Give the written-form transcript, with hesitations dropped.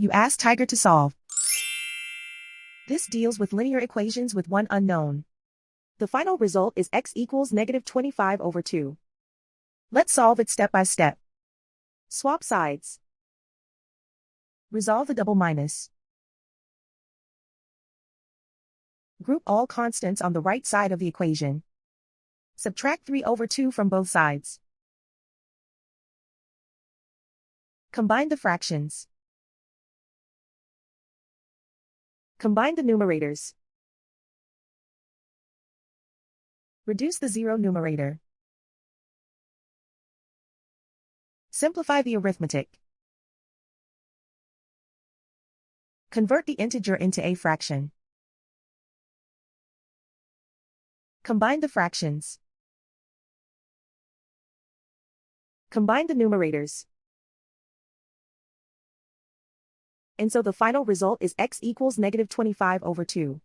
You ask Tiger to solve. This deals with linear equations with one unknown. The final result is x equals -25/2. Let's solve it step by step. Swap sides. Resolve the double minus. Group all constants on the right side of the equation. Subtract 3/2 from both sides. Combine the fractions. Combine the numerators. Reduce the zero numerator. Simplify the arithmetic. Convert the integer into a fraction. Combine the fractions. Combine the numerators. And so the final result is x equals -25/2.